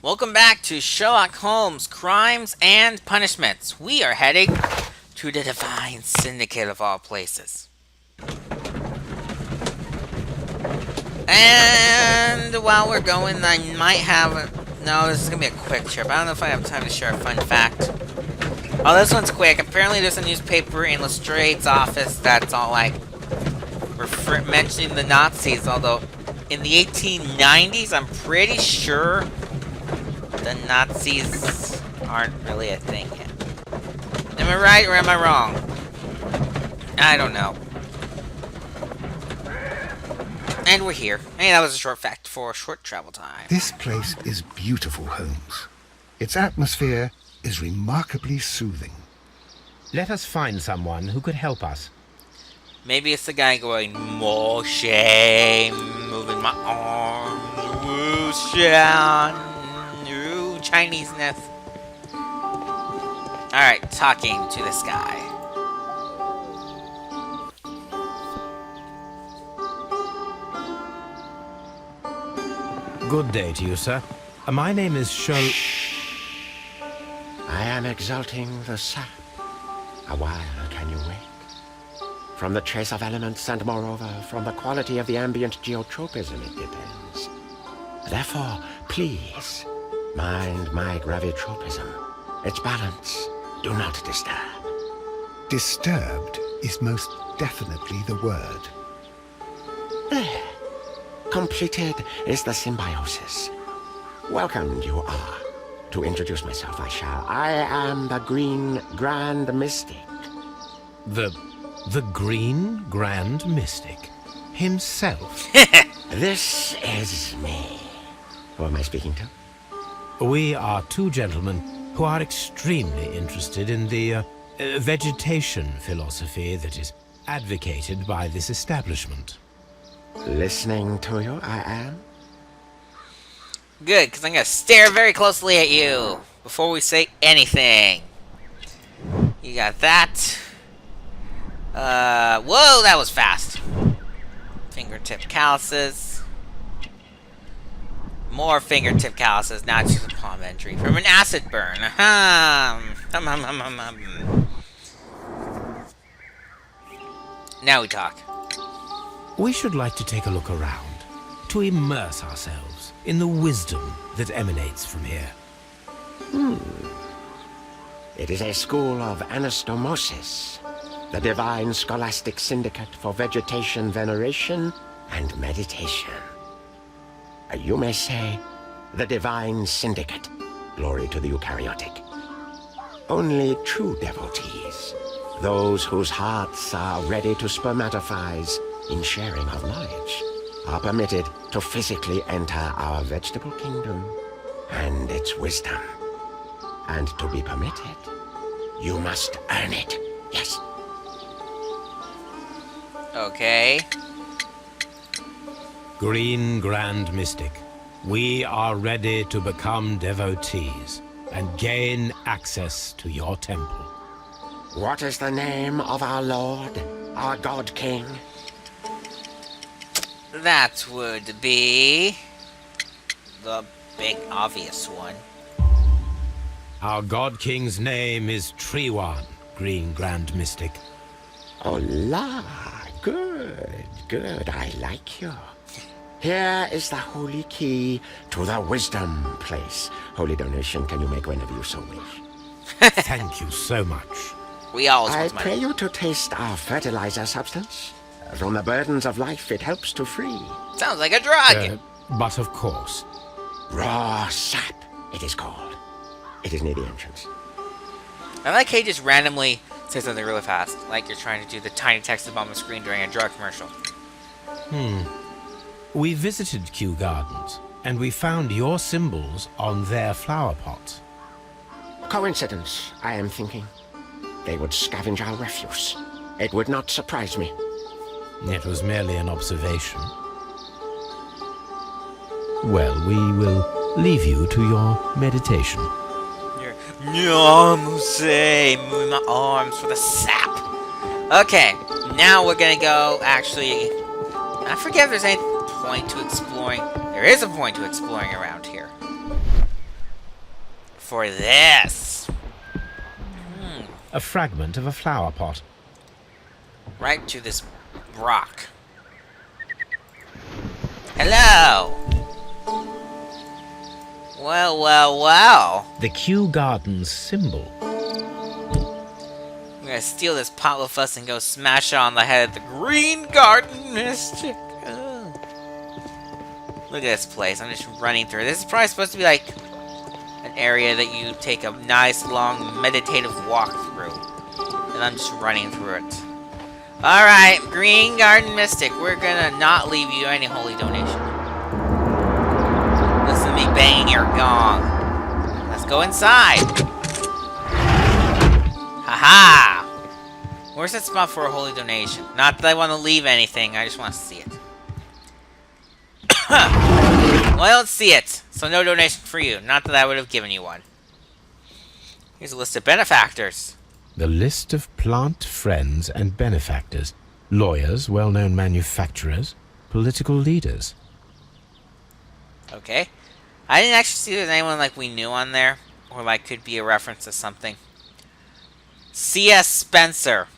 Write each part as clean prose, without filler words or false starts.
Welcome back to Sherlock Holmes Crimes and Punishments. We are heading to the Divine Syndicate of all places. And while we're going, I might have... No, this is going to be a quick trip. I don't know if I have time to share a fun fact. Oh, this one's quick. Apparently there's a newspaper in Lestrange's office that's all like... mentioning the Nazis, although in the 1890s, I'm pretty sure the Nazis aren't really a thing yet. Am I right or am I wrong? I don't know. And we're here. Hey, that was a short fact for short travel time. This place is beautiful, Holmes. Its atmosphere is remarkably soothing. Let us find someone who could help us. Maybe it's the guy going, more shame, moving my arm, woo, Chineseness. Alright, talking to this guy. Good day to you, sir. My name is Sherlock... I am exalting the sap. A while can you wait? From the trace of elements and, moreover, from the quality of the ambient geotropism it depends. Therefore, please, mind my gravitropism. Its balance, do not disturb. Disturbed is most definitely the word. There. Completed is the symbiosis. Welcome you are. To introduce myself, I shall. I am the Green Grand Mystic. The Green Grand Mystic himself. This is me. Who am I speaking to? We are two gentlemen who are extremely interested in the vegetation philosophy that is advocated by this establishment. Listening to you, I am. Good, because I'm going to stare very closely at you before we say anything. You got that. Whoa, that was fast. Fingertip calluses. More fingertip calluses, now just a palm injury from an acid burn. Now we talk. We should like to take a look around, to immerse ourselves in the wisdom that emanates from here. It is a school of anastomosis, the divine scholastic syndicate for vegetation veneration and meditation. You may say, the divine syndicate, glory to the eukaryotic. Only true devotees, those whose hearts are ready to spermatophize in sharing of knowledge, are permitted to physically enter our vegetable kingdom and its wisdom. And to be permitted, you must earn it. Yes. Okay. Green Grand Mystic, we are ready to become devotees and gain access to your temple. What is the name of our Lord, our God King? That would be the big obvious one. Our God King's name is Treewan, Green Grand Mystic. Oh la, good, I like you. Here is the holy key to the wisdom place. Holy donation can you make whenever you so wish. Thank you so much. We always I want money. pray you to taste our fertilizer substance. From the burdens of life it helps to free. Sounds like a drug. But of course. Raw sap, it is called. It is near the entrance. I like how you just randomly say something really fast, like you're trying to do the tiny text above the screen during a drug commercial. We visited Kew Gardens, and we found your symbols on their flower pots. Coincidence, I am thinking. They would scavenge our refuse. It would not surprise me. It was merely an observation. Well, we will leave you to your meditation. Moving my arms for the sap. Okay, now we're gonna go, actually, I forget if there's any point to exploring. There is a point to exploring around here. for this? A fragment of a flower pot. Right to this rock. Hello! Well, well, well. The Kew Gardens symbol. We're gonna steal this pot with us and go smash it on the head of the Green Garden Mystic. Oh. Look at this place. I'm just running through. This is probably supposed to be like an area that you take a nice, long, meditative walk through. And I'm just running through it. Alright, Green Garden Mystic. We're gonna not leave you any holy donation. Listen to me banging your gong. Let's go inside. Haha! Where's that spot for a holy donation? Not that I want to leave anything, I just want to see it. Well, I don't see it, so no donation for you. Not that I would have given you one. Here's a list of benefactors. The list of plant friends and benefactors. Lawyers, well-known manufacturers, political leaders. Okay. I didn't actually see there's anyone like we knew on there. Or like could be a reference to something. C.S. Spencer.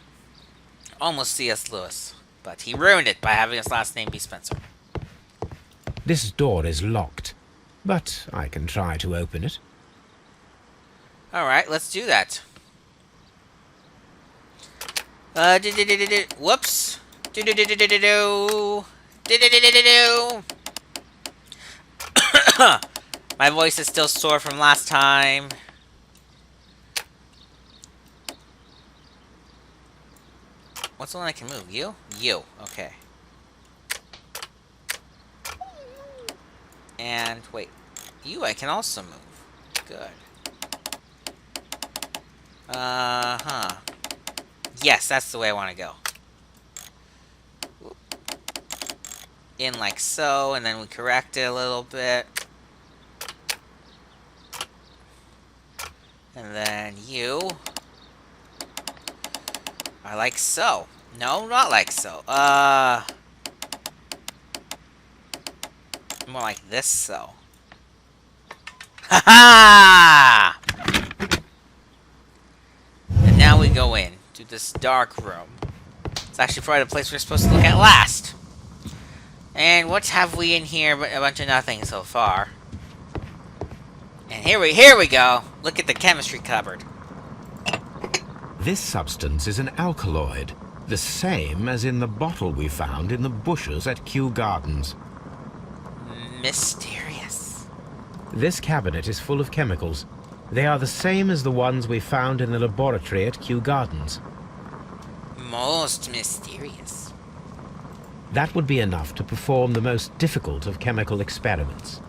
Almost C.S. Lewis. But he ruined it by having his last name be Spencer. This door is locked, but I can try to open it. Alright, let's do that. Whoops. My voice is still sore from last time. What's the one I can move? You? You. Okay. And, wait. You I can also move. Good. Uh-huh. Yes, that's the way I want to go. In like so, and then we correct it a little bit. And then you. I like so. No, not like so. More like this so. Ha ha! And now we go in to this dark room. It's actually probably the place we're supposed to look at last. And what have we in here but a bunch of nothing so far? And here we go. Look at the chemistry cupboard. This substance is an alkaloid, the same as in the bottle we found in the bushes at Kew Gardens. Mysterious. This cabinet is full of chemicals. They are the same as the ones we found in the laboratory at Kew Gardens. Most mysterious. That would be enough to perform the most difficult of chemical experiments.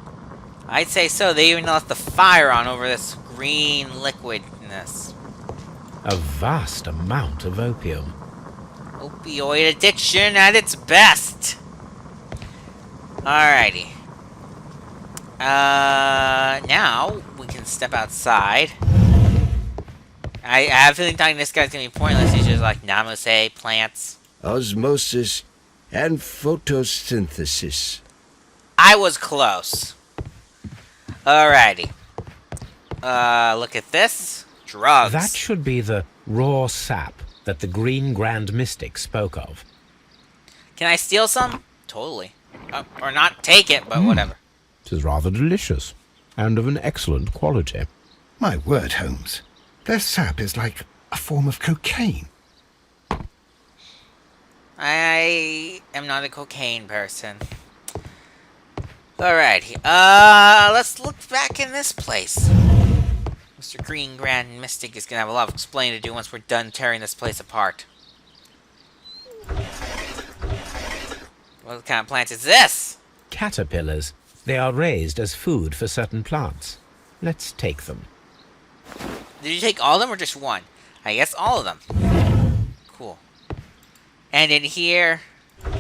I'd say so. They even left the fire on over this green liquidness. A vast amount of opium. Opioid addiction at its best. Alrighty. Now we can step outside. I have a feeling talking to this guy's gonna be pointless. He's just like namusei, plants. Osmosis and photosynthesis. I was close. Alrighty. Look at this. Drugs. That should be the raw sap that the Green Grand Mystic spoke of. Can I steal some? Totally. Or not take it, but whatever. It is rather delicious, and of an excellent quality. My word, Holmes. Their sap is like a form of cocaine. I am not a cocaine person. Alrighty. Let's look back in this place. Mr. Green Grand Mystic is gonna have a lot of explaining to do once we're done tearing this place apart. What kind of plant is this? Caterpillars. They are raised as food for certain plants. Let's take them. Did you take all of them or just one? I guess all of them. Cool. And in here, we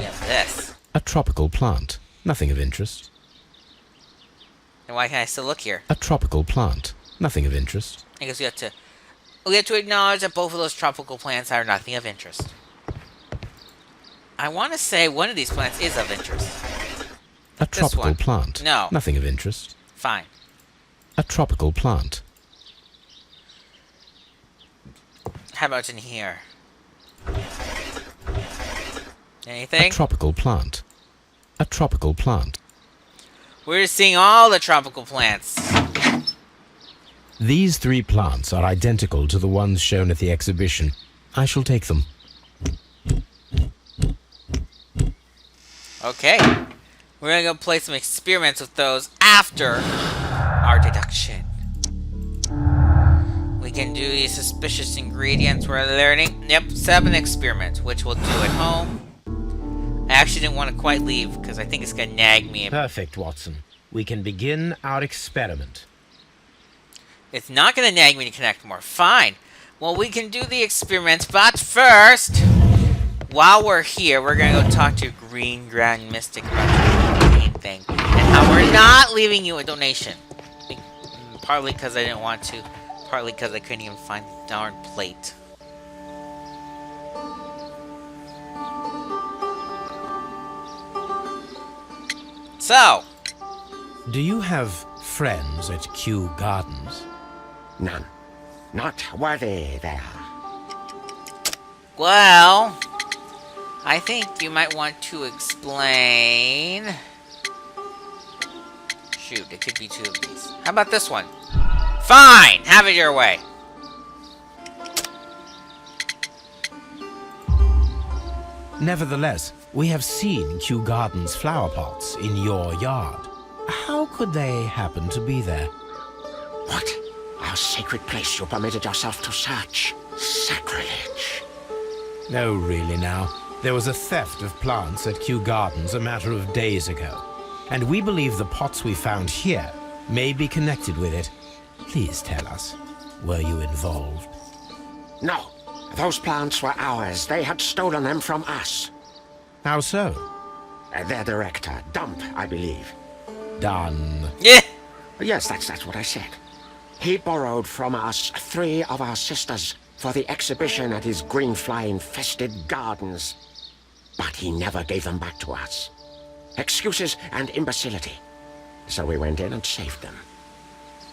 have this. A tropical plant. Nothing of interest. And why can I still look here? A tropical plant. Nothing of interest. I guess we have to acknowledge that both of those tropical plants are nothing of interest. I want to say one of these plants is of interest. A tropical plant. No. Nothing of interest. Fine. A tropical plant. How about in here? A Anything? tropical plant. A tropical plant. We're just seeing all the tropical plants. These 3 plants are identical to the ones shown at the exhibition. I shall take them. Okay. We're gonna go play some experiments with those after our deduction. We can do these suspicious ingredients we're learning. Yep, 7 experiments, which we'll do at home. I actually didn't want to quite leave, because I think it's gonna nag me. Perfect, Watson. We can begin our experiment. It's not gonna nag me to connect more. Fine. Well, we can do the experiments, but first, while we're here, we're gonna go talk to Green Grand Mystic about the main thing. And how we're not leaving you a donation. Partly because I didn't want to. Partly because I couldn't even find the darn plate. So, Do you have friends at Kew Gardens? None. Not worthy there. well, I think you might want to explain. Shoot, it could be 2 of these. How about this one? Fine, have it your way. Nevertheless, we have seen Kew Gardens flower pots in your yard. How could they happen to be there? What? Our sacred place you permitted yourself to search. Sacrilege. No, really now. There was a theft of plants at Kew Gardens a matter of days ago. And we believe the pots we found here may be connected with it. Please tell us, were you involved? No. Those plants were ours. They had stolen them from us. How so? Their director, Dump, I believe. Done. Yeah. Yes, that's what I said. He borrowed from us 3 of our sisters for the exhibition at his green fly-infested gardens. But he never gave them back to us. Excuses and imbecility. So we went in and saved them.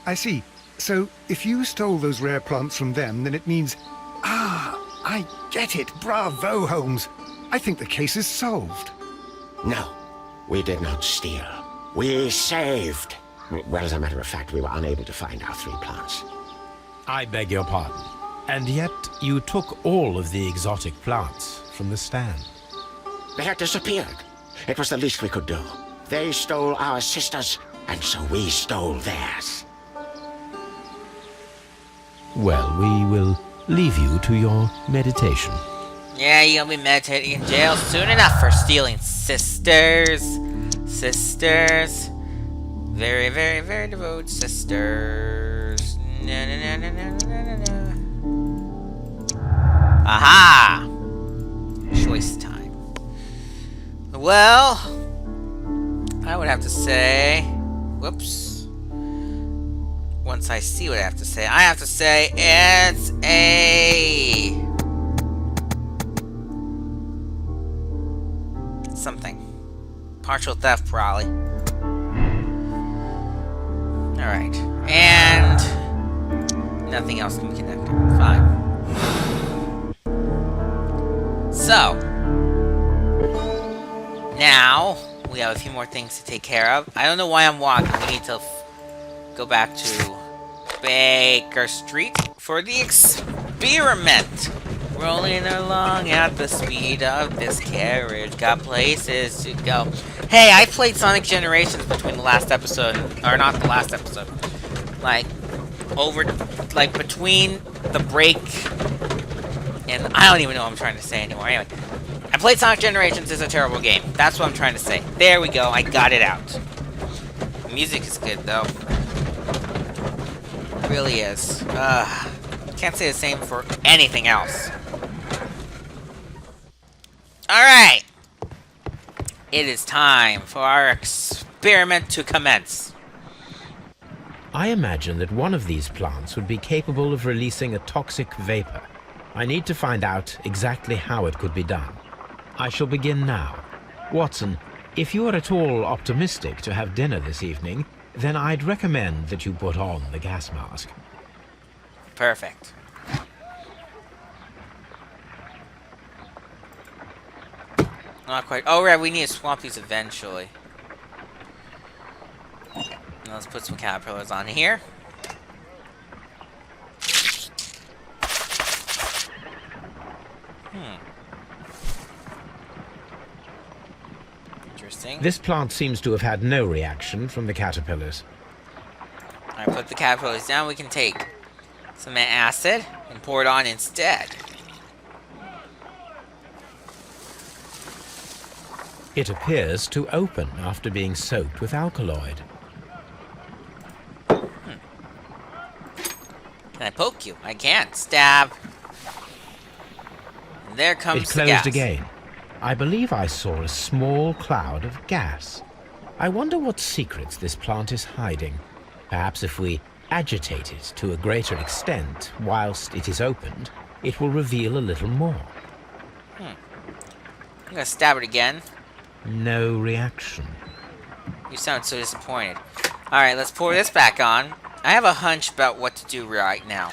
I see. So, if you stole those rare plants from them, then it means... Ah, I get it. Bravo, Holmes. I think the case is solved. No, we did not steal. We saved. Well, as a matter of fact, we were unable to find our 3 plants. I beg your pardon. And yet you took all of the exotic plants from the stand. They had disappeared. It was the least we could do. They stole our sisters, and so we stole theirs. Well, we will leave you to your meditation. Yeah, you'll be meditating in jail soon enough for stealing sisters. Sisters. Very, very, very devoted sisters. Na, na, na, na, na, na, na. Aha! Choice time. Well, I would have to say... Whoops. Once I see what I have to say it's a... something. Partial theft, probably. Alright. And... nothing else can be connected. Fine. So... now, we have a few more things to take care of. I don't know why I'm walking. We need to go back to Baker Street for the experiment. Rolling along at the speed of this between got places to go. Hey, I played Sonic Generations between the last episode, or not the last episode. Between the break, and I don't even know what I'm trying to say anymore. Anyway, I played Sonic Generations. It's a terrible game. That's what I'm trying to say. There we go. I got it out. The music is good, though. It really is. Can't say the same for anything else. Alright. It is time for our experiment to commence. I imagine that one of these plants would be capable of releasing a toxic vapor. I need to find out exactly how it could be done. I shall begin now. Watson, if you are at all optimistic to have dinner this evening, then I'd recommend that you put on the gas mask. Perfect. Not quite. Oh, right, we need to swap these eventually. Now let's put some caterpillars on here. Interesting. This plant seems to have had no reaction from the caterpillars. I put the caterpillars down. We can take some acid and pour it on instead. It appears to open after being soaked with alkaloid. Can I poke you? I can't. Stab. And there comes It the closed gas. again. I believe I saw a small cloud of gas. I wonder what secrets this plant is hiding. Perhaps if we agitate it to a greater extent whilst it is opened, it will reveal a little more. I'm gonna stab it again. No reaction. You sound so disappointed. Alright, let's pour this back on. I have a hunch about what to do right now.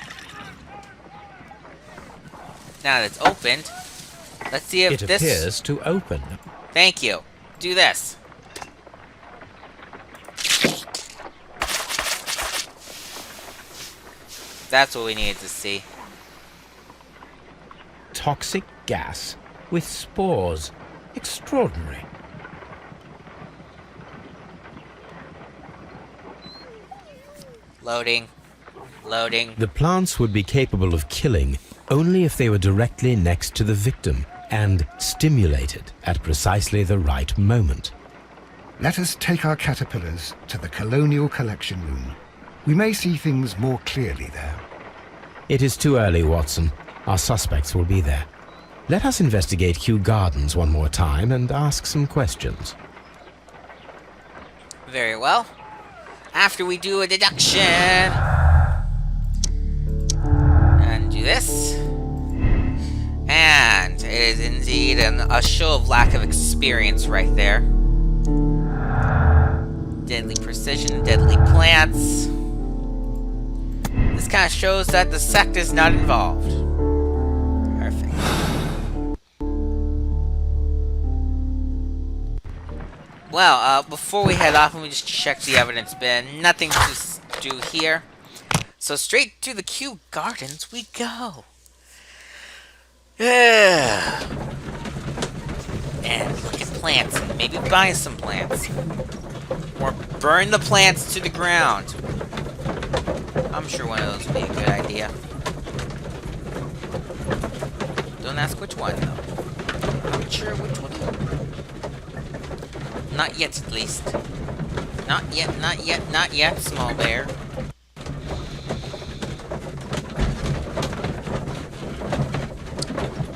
Now that it's opened, let's see if It this... appears to open. Thank you. Do this. That's what we needed to see. Toxic gas with spores. Extraordinary. Loading. Loading. The plants would be capable of killing only if they were directly next to the victim and stimulated at precisely the right moment. Let us take our caterpillars to the Colonial Collection Room. We may see things more clearly there. It is too early, Watson. Our suspects will be there. Let us investigate Kew Gardens one more time and ask some questions. Very well. After we do a deduction. And do this. And it is indeed a show of lack of experience right there. Deadly precision, deadly plants. This kind of shows that the sect is not involved. Perfect. Well, before we head off, let me just check the evidence bin. Nothing to do here. So straight to the Kew Gardens we go. And look at plants, and maybe buy some plants. Or burn the plants to the ground. I'm sure one of those would be a good idea. Don't ask which one, though. I'm sure which one. Not yet, at least. Not yet, not yet, not yet, small bear.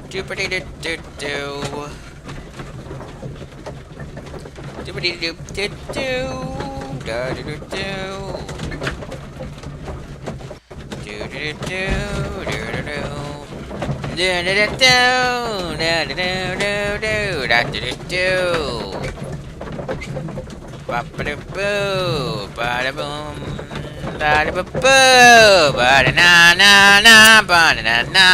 Doopity-doo-doo-doo. Doopity-doo-doo-doo. Da-doo-doo-doo. Do-do-do-do. Do-do-do. Do-do-do-do. Da-do-do-do-do. Da-do-do-do. Ba-ba-da-boo. Ba-da-boom. Ba-da-ba-boo. Ba-da-na-na-na. Ba-da-na-na.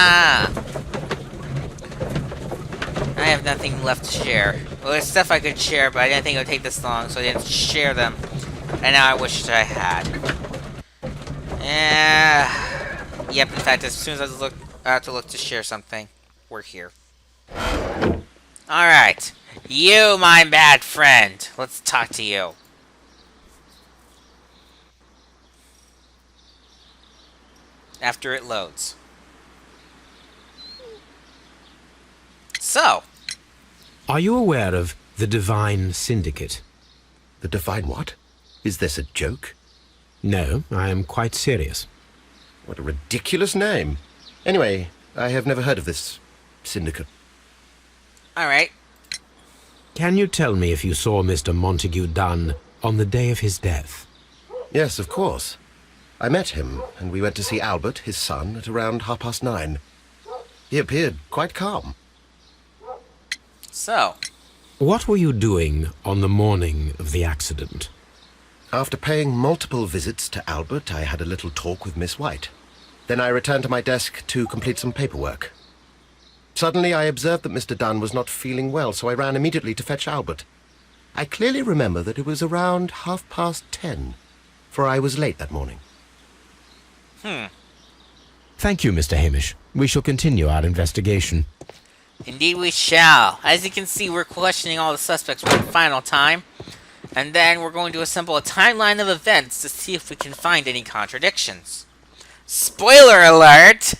I have nothing left to share. Well, there's stuff I could share, but I didn't think it would take this long, so I didn't share them. And now I wish I had. Yep, in fact, as soon as I have to look to share something, we're here. Alright. You, my bad friend. Let's talk to you. After it loads. So. Are you aware of the Divine Syndicate? The Divine what? Is this a joke? No, I am quite serious. What a ridiculous name. Anyway, I have never heard of this syndicate. Alright. Can you tell me if you saw Mr. Montague Dunn on the day of his death? Yes, of course. I met him, and we went to see Albert, his son, at around 9:30. He appeared quite calm. So. What were you doing on the morning of the accident? After paying multiple visits to Albert, I had a little talk with Miss White. Then I returned to my desk to complete some paperwork. Suddenly, I observed that Mr. Dunn was not feeling well, so I ran immediately to fetch Albert. I clearly remember that it was around 10:30, for I was late that morning. Thank you, Mr. Hamish. We shall continue our investigation. Indeed we shall. As you can see, we're questioning all the suspects one final time. And then we're going to assemble a timeline of events to see if we can find any contradictions. Spoiler alert!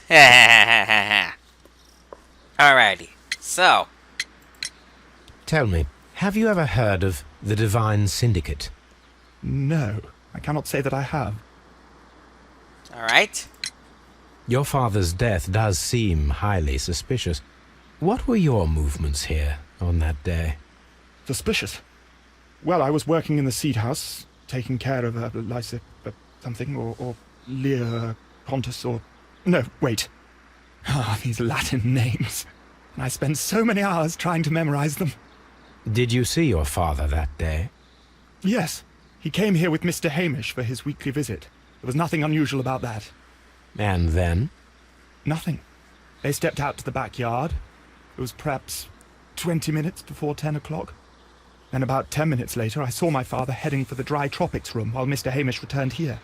Alrighty, so. Tell me, have you ever heard of the Divine Syndicate? No, I cannot say that I have. Alright. Your father's death does seem highly suspicious. What were your movements here on that day? Suspicious. Well, I was working in the seed house, taking care of Lysa something, or Lear Pontus, or... No, wait. Ah, these Latin names. And I spent so many hours trying to memorize them. Did you see your father that day? Yes, he came here with Mr. Hamish for his weekly visit. There was nothing unusual about that. And then? Nothing. They stepped out to the backyard. It was perhaps 20 minutes before 10 o'clock. Then about 10 minutes later, I saw my father heading for the dry tropics room while Mr. Hamish returned here.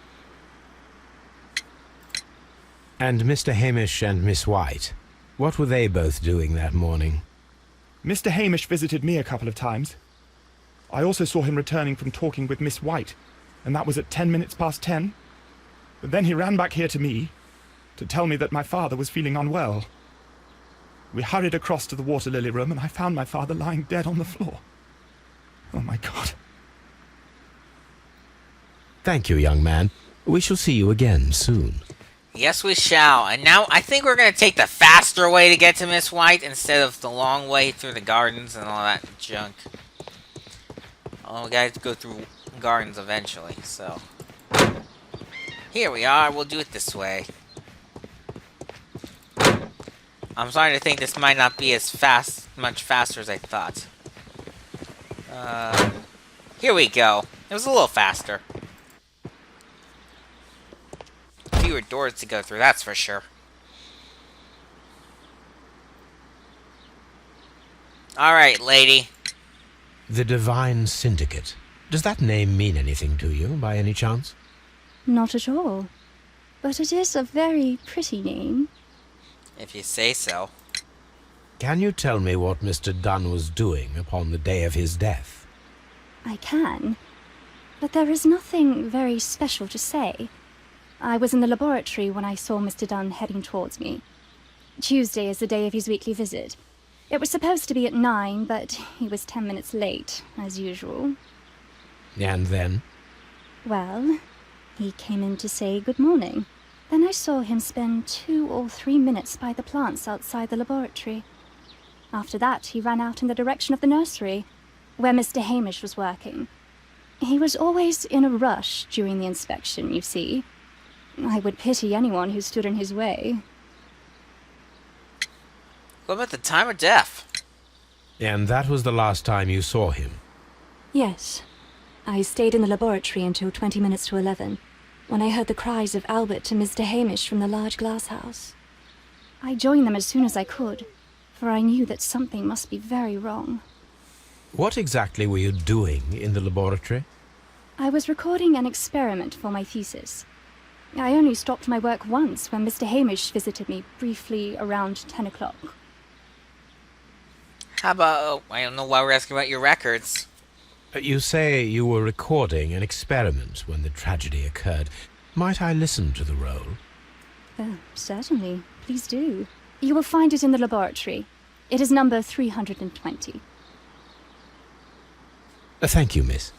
And Mr. Hamish and Miss White, what were they both doing that morning? Mr. Hamish visited me a couple of times. I also saw him returning from talking with Miss White, and that was at 10 minutes past 10. But then he ran back here to me to tell me that my father was feeling unwell. We hurried across to the water lily room, and I found my father lying dead on the floor. Oh, my God. Thank you, young man. We shall see you again soon. Yes, we shall. And now I think we're going to take the faster way to get to Miss White instead of the long way through the gardens and all that junk. Oh, we got to go through gardens eventually, so... Here we are. We'll do it this way. I'm starting to think this might not be as much faster as I thought. Here we go. It was a little faster. Fewer doors to go through, that's for sure. Alright, lady. The Divine Syndicate. Does that name mean anything to you, by any chance? Not at all. But it is a very pretty name. If you say so. Can you tell me what Mr. Dunn was doing upon the day of his death? I can. But there is nothing very special to say. I was in the laboratory when I saw Mr. Dunn heading towards me. Tuesday is the day of his weekly visit. It was supposed to be at 9, but he was 10 minutes late, as usual. And then? Well, he came in to say good morning. Then I saw him spend 2 or 3 minutes by the plants outside the laboratory. After that, he ran out in the direction of the nursery, where Mr. Hamish was working. He was always in a rush during the inspection, you see. I would pity anyone who stood in his way. What about the time of death? And that was the last time you saw him? Yes. I stayed in the laboratory until 20 minutes to 11, when I heard the cries of Albert to Mr. Hamish from the large glass house. I joined them as soon as I could, for I knew that something must be very wrong. What exactly were you doing in the laboratory? I was recording an experiment for my thesis. I only stopped my work once when Mr. Hamish visited me briefly around 10 o'clock. How about... I don't know why we're asking about your records. You say you were recording an experiment when the tragedy occurred. Might I listen to the roll? Certainly. Please do. You will find it in the laboratory. It is number 320. Thank you, miss.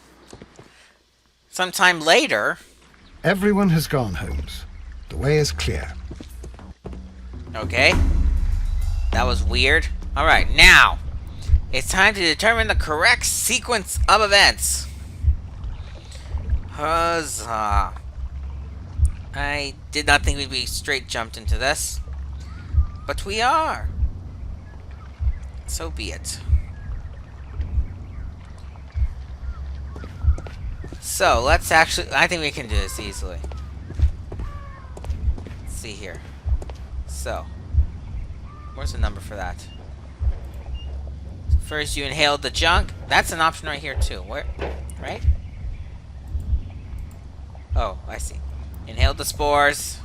Sometime later... Everyone has gone, Holmes. The way is clear. Okay. That was weird. Alright, now... It's time to determine the correct sequence of events. Huzzah. I did not think we'd be straight jumped into this. But we are. So be it. So, let's actually... I think we can do this easily. Let's see here. So, where's the number for that? First, you inhaled the junk. That's an option right here, too. Where? Right? Oh, I see. Inhaled the spores.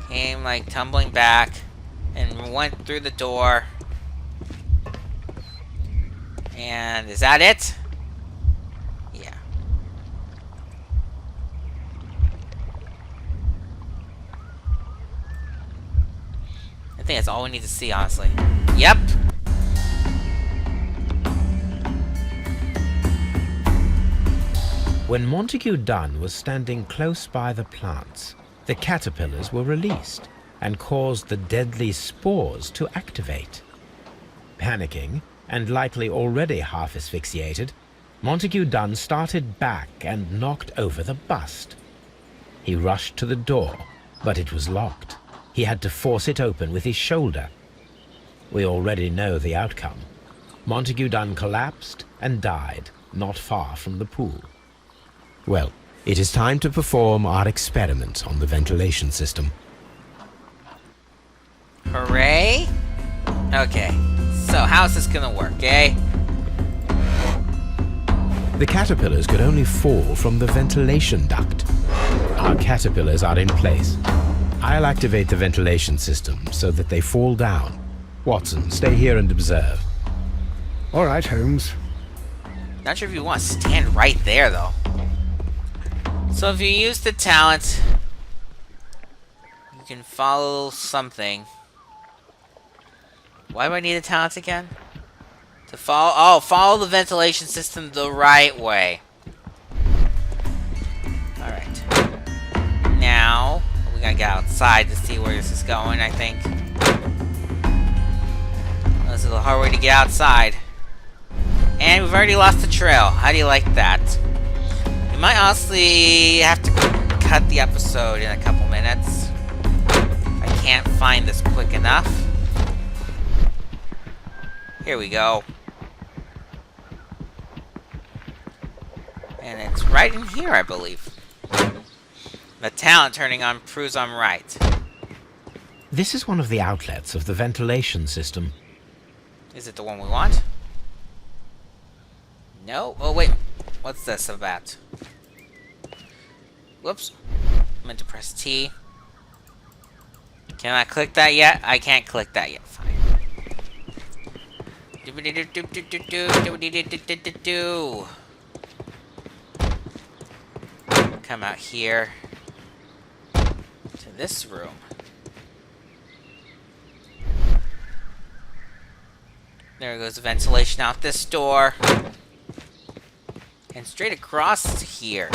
Came, like, tumbling back. And went through the door. And is that it? Yeah. I think that's all we need to see, honestly. Yep. When Montague Dunn was standing close by the plants, the caterpillars were released and caused the deadly spores to activate. Panicking, and likely already half asphyxiated, Montague Dunn started back and knocked over the bust. He rushed to the door, but it was locked. He had to force it open with his shoulder. We already know the outcome. Montague Dunn collapsed and died not far from the pool. Well, it is time to perform our experiment on the ventilation system. Hooray! Okay, so how's this gonna work, eh? The caterpillars could only fall from the ventilation duct. Our caterpillars are in place. I'll activate the ventilation system so that they fall down. Watson, stay here and observe. All right, Holmes. Not sure if you want to stand right there, though. So if you use the talent, you can follow something. Why do I need a talent again? To follow... Oh, follow the ventilation system the right way. Alright. Now, we gotta get outside to see where this is going, I think. This is a hard way to get outside. And we've already lost the trail. How do you like that? We might honestly have to cut the episode in a couple minutes. I can't find this quick enough. Here we go. And it's right in here, I believe. The talent turning on proves I'm right. This is one of the outlets of the ventilation system. Is it the one we want? No? Oh, wait. What's this about? Whoops. I meant to press T. Can I click that yet? I can't click that yet. Fine. Come out here. To this room. There goes the ventilation out this door. And straight across to here.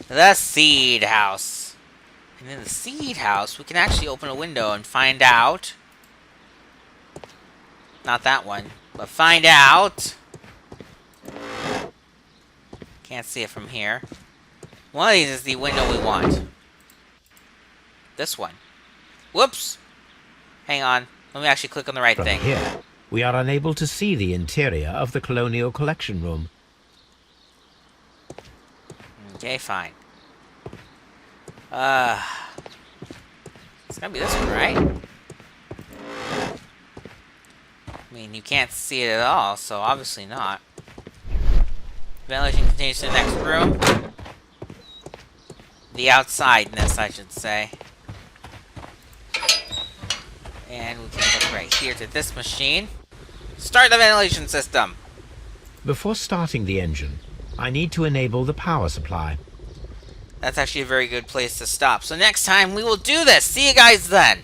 The seed house. And in the seed house, we can actually open a window and find out. Not that one, but find out. Can't see it from here. One of these is the window we want. This one. Whoops! Hang on. Let me actually click on the right From thing. here, we are unable to see the interior of the Colonial Collection Room. Okay, fine. It's gonna be this one, right? I mean, you can't see it at all, so obviously not. Ventilation continues to the next room. The outsideness, I should say. And we can look right here to this machine. Start the ventilation system! Before starting the engine, I need to enable the power supply. That's actually a very good place to stop. So next time we will do this. See you guys then!